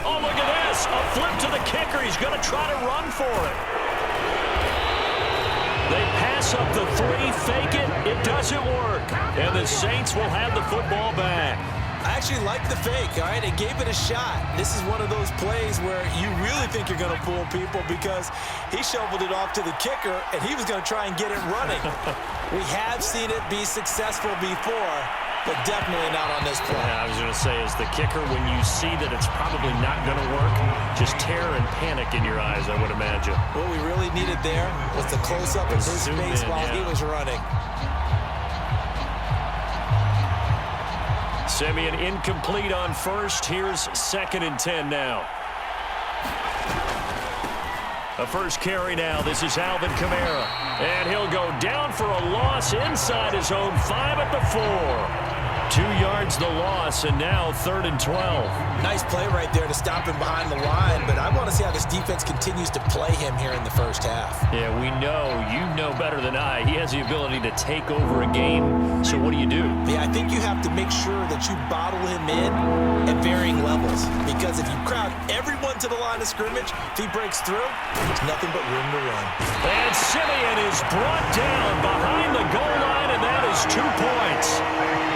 Oh, look at this. A flip to the kicker. He's going to try to run for it. They pass up the 3, fake it. It doesn't work. And the Saints will have the football back. I actually like the fake, all right? They gave it a shot. This is one of those plays where you really think you're going to fool people because he shoveled it off to the kicker, and he was going to try and get it running. We have seen it be successful before, but definitely not on this play. Yeah, I was going to say, as the kicker, when you see that it's probably not going to work, just terror and panic in your eyes, I would imagine. What we really needed there was the close-up of his face while he was running. Simeon incomplete on first. Here's 2nd and 10 now. A first carry now. This is Alvin Kamara. And he'll go down for a loss inside his own 5 at the 4. 2 yards the loss, and now 3rd and 12. Nice play right there to stop him behind the line, but I want to see how this defense continues to play him here in the first half. Yeah, we know. You know better than I. He has the ability to take over a game. So what do you do? Yeah, I think you have to make sure that you bottle him in at varying levels, because if you crowd everyone to the line of scrimmage, if he breaks through, there's nothing but room to run. And Simeon is brought down behind the goal line, and that is 2 points.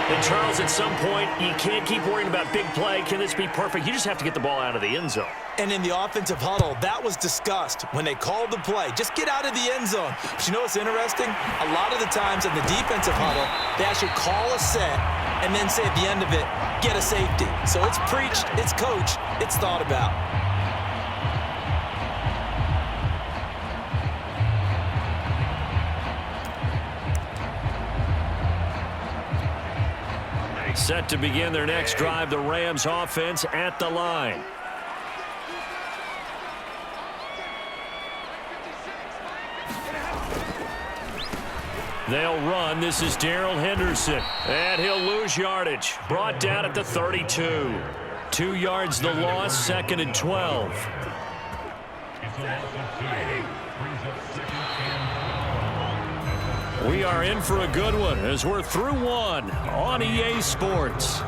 And Charles, at some point, you can't keep worrying about big play. Can this be perfect? You just have to get the ball out of the end zone. And in the offensive huddle, that was discussed when they called the play. Just get out of the end zone. But you know what's interesting? A lot of the times in the defensive huddle, they actually call a set and then say at the end of it, get a safety. So it's preached, it's coached, it's thought about. Set to begin their next drive, the Rams offense at the line. They'll run. This is Darrell Henderson. And he'll lose yardage. Brought down at the 32. 2 yards the loss, 2nd and 12. We are in for a good one as we're through one on EA Sports.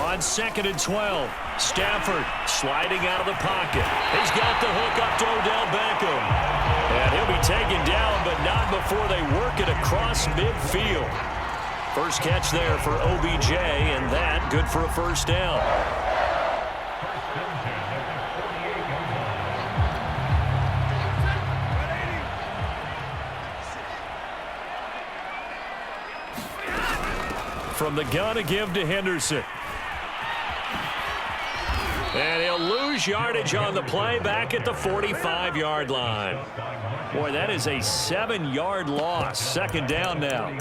On 2nd and 12, Stafford sliding out of the pocket. He's got the hook up to Odell Beckham. And he'll be taken down, but not before they work it across midfield. First catch there for OBJ, and that good for a first down. From the gun, a give to Henderson. And he'll lose yardage on the play back at the 45-yard line. Boy, that is a 7-yard loss. 2nd down now.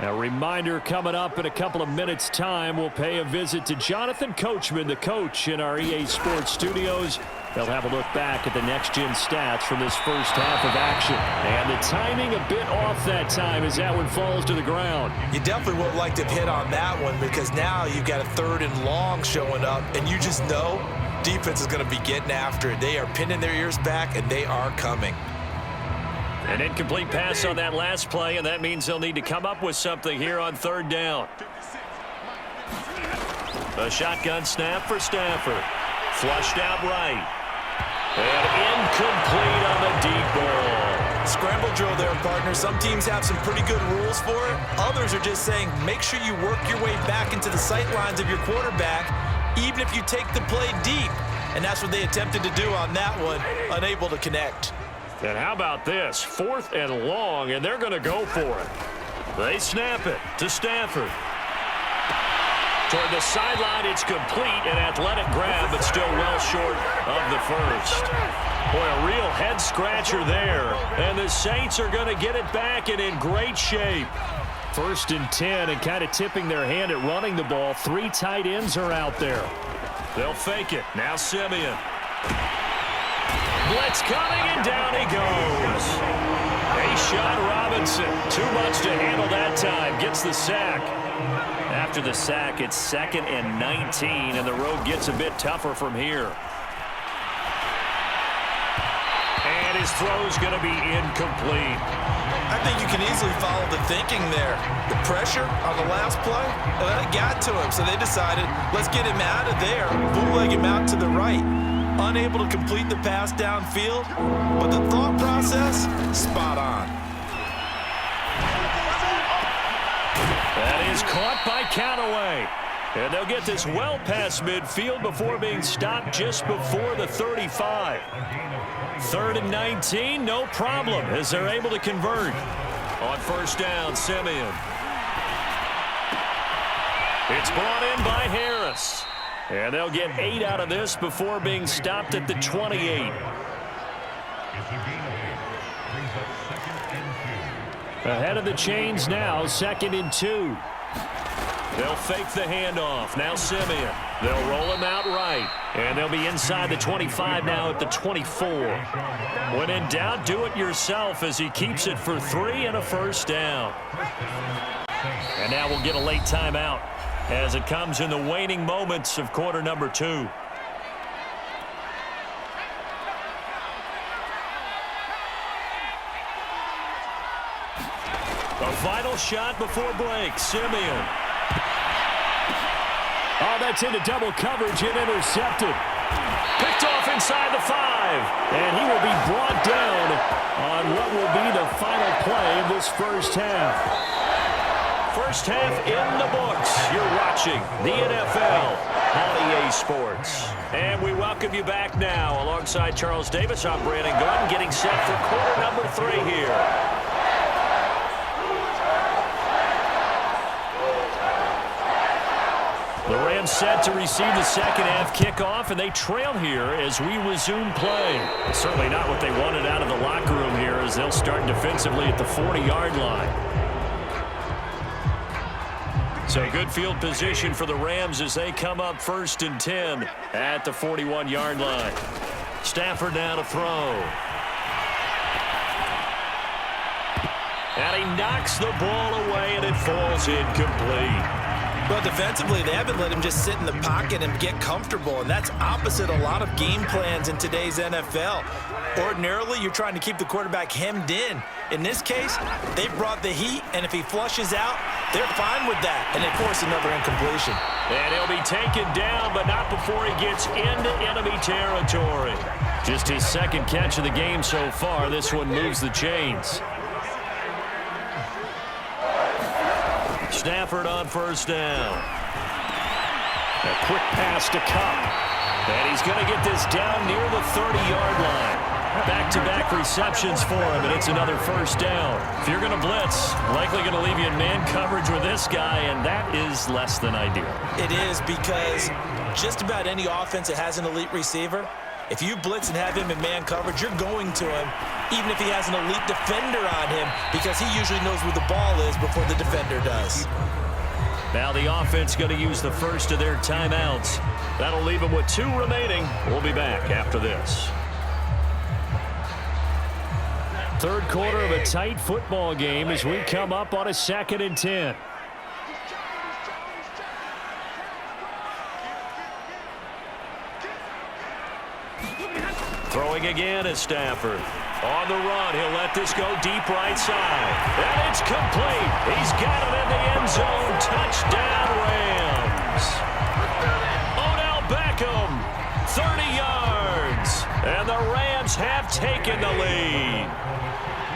A reminder coming up in a couple of minutes' time. We'll pay a visit to Jonathan Coachman, the coach in our EA Sports studios. They'll have a look back at the next-gen stats from this first half of action. And the timing a bit off that time as that one falls to the ground. You definitely would have liked to hit on that one because now you've got a 3rd and long showing up, and you just know defense is going to be getting after it. They are pinning their ears back, and they are coming. An incomplete pass on that last play, and that means they'll need to come up with something here on 3rd down. A shotgun snap for Stafford. Flushed out right. And incomplete on the deep ball. Scramble drill there, partner. Some teams have some pretty good rules for it. Others are just saying make sure you work your way back into the sight lines of your quarterback, even if you take the play deep. And that's what they attempted to do on that one, unable to connect. And how about this? 4th and long, and they're going to go for it. They snap it to Stafford. Toward the sideline, it's complete. An athletic grab, but still well short of the first. Boy, a real head-scratcher there. And the Saints are going to get it back and in great shape. 1st and 10, and kind of tipping their hand at running the ball. 3 tight ends are out there. They'll fake it. Now Simeon. Blitz coming, and down he goes. A-Shot Robinson. Too much to handle that time. Gets the sack. After the sack, it's 2nd and 19, and the road gets a bit tougher from here. And his throw's going to be incomplete. I think you can easily follow the thinking there. The pressure on the last play, that got to him, so they decided, let's get him out of there, bootleg him out to the right. Unable to complete the pass downfield, but the thought process, spot on. That is caught by Callaway. And they'll get this well past midfield before being stopped just before the 35. 3rd and 19, no problem, as they're able to convert. On 1st down, Simeon. It's brought in by Harris. And they'll get 8 out of this before being stopped at the 28. Ahead of the chains now, 2nd and 2. They'll fake the handoff. Now Simeon. They'll roll him out right. And they'll be inside the 25 now at the 24. When in doubt, do it yourself as he keeps it for 3 and a 1st down. And now we'll get a late timeout as it comes in the waning moments of quarter number 2. A final shot before break. Simeon. Oh, that's into double coverage and intercepted. Picked off inside the 5. And he will be brought down on what will be the final play of this first half. First half in the books. You're watching the NFL on EA Sports. And we welcome you back now. Alongside Charles Davis, I'm Brandon Gunn, getting set for quarter number 3 here. The Rams set to receive the second half kickoff, and they trail here as we resume play. Certainly not what they wanted out of the locker room here as they'll start defensively at the 40-yard line. So good field position for the Rams as they come up 1st and 10 at the 41-yard line. Stafford now to throw. And he knocks the ball away, and it falls incomplete. But defensively, they haven't let him just sit in the pocket and get comfortable, and that's opposite a lot of game plans in today's NFL. Ordinarily, you're trying to keep the quarterback hemmed in. In this case, they brought the heat, and if he flushes out, they're fine with that, and they force another incompletion. And he'll be taken down, but not before he gets into enemy territory. Just his 2nd catch of the game so far. This one moves the chains. Stafford on 1st down. A quick pass to Cup. And he's going to get this down near the 30-yard line. Back-to-back receptions for him, and it's another 1st down. If you're going to blitz, likely going to leave you in man coverage with this guy, and that is less than ideal. It is, because just about any offense that has an elite receiver, if you blitz and have him in man coverage, you're going to him, even if he has an elite defender on him, because he usually knows where the ball is before the defender does. Now the offense going to use the first of their timeouts. That'll leave them with 2 remaining. We'll be back after this. Third quarter of a tight football game as we come up on a 2nd and 10. Throwing again is Stafford. On the run, he'll let this go deep right side. And it's complete. He's got it in the end zone. Touchdown, Rams. Odell Beckham, 30 yards. And the Rams have taken the lead.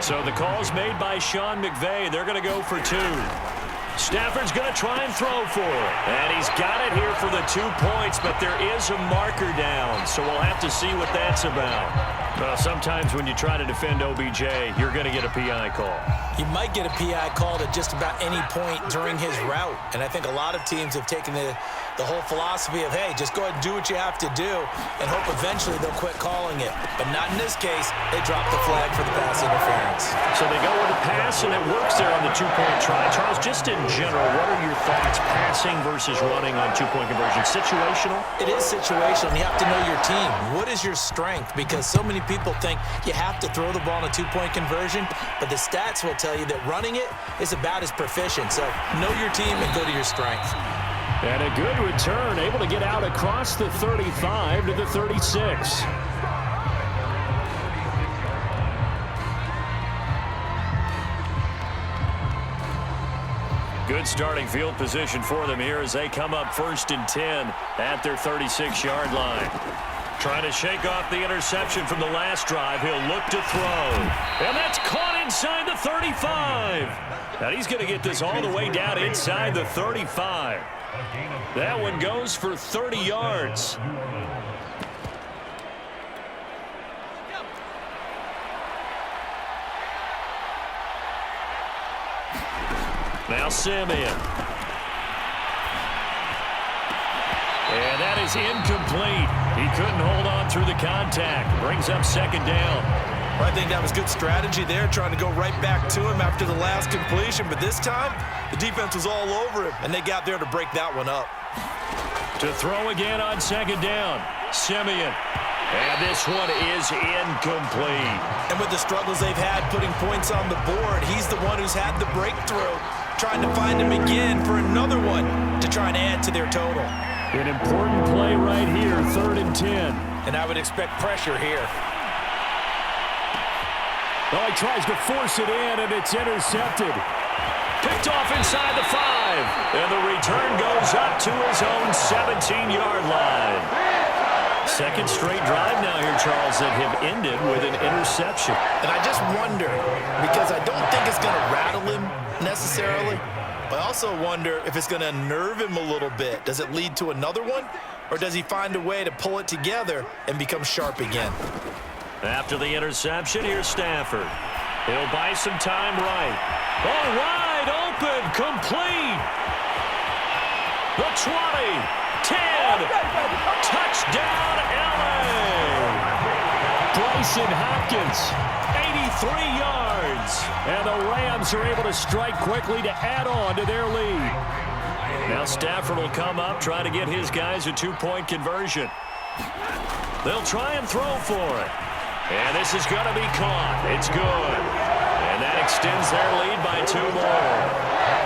So the call's made by Sean McVay. They're going to go for 2. Stafford's going to try and throw for it. And he's got it here for the 2 points, but there is a marker down, so we'll have to see what that's about. Well, sometimes when you try to defend OBJ, you're going to get a PI call. You might get a PI called at just about any point during his route. And I think a lot of teams have taken the whole philosophy of, hey, just go ahead and do what you have to do and hope eventually they'll quit calling it. But not in this case. They dropped the flag for the pass interference. So they go with a pass, and it works there on the two-point try. Charles, just in general, what are your thoughts passing versus running on two-point conversion? Situational? It is situational. You have to know your team. What is your strength? Because so many people think you have to throw the ball in a two-point conversion, but the stats will tell you that running it is about as proficient. So know your team and go to your strength. And a good return, able to get out across the 35 to the 36. Good starting field position for them here as they come up 1st and 10 at their 36-yard line. Trying to shake off the interception from the last drive. He'll look to throw. And that's caught inside the 35. And he's going to get this all the way down inside the 35. That one goes for 30 yards. Now Simeon. And that is incomplete. He couldn't hold on through the contact. Brings up 2nd down. Well, I think that was good strategy there, trying to go right back to him after the last completion. But this time, the defense was all over him, and they got there to break that one up. To throw again on 2nd down. Simeon. And this one is incomplete. And with the struggles they've had putting points on the board, he's the one who's had the breakthrough, trying to find him again for another one to try and add to their total. An important play right here, 3rd and 10. And I would expect pressure here. Oh, he tries to force it in, and it's intercepted. Picked off inside the 5. And the return goes up to his own 17-yard line. 2nd straight drive now here, Charles, that have ended with an interception. And I just wonder, because I don't think it's going to rattle him necessarily, but I also wonder if it's going to nerve him a little bit. Does it lead to another one, or does he find a way to pull it together and become sharp again? After the interception, here's Stafford. He'll buy some time right. Oh, wide open, complete. The 20. 10. Touchdown, L.A. Bryson Hopkins, 83 yards. And the Rams are able to strike quickly to add on to their lead. Now Stafford will come up, try to get his guys a two-point conversion. They'll try and throw for it. And this is going to be caught. It's good. And that extends their lead by 2 more.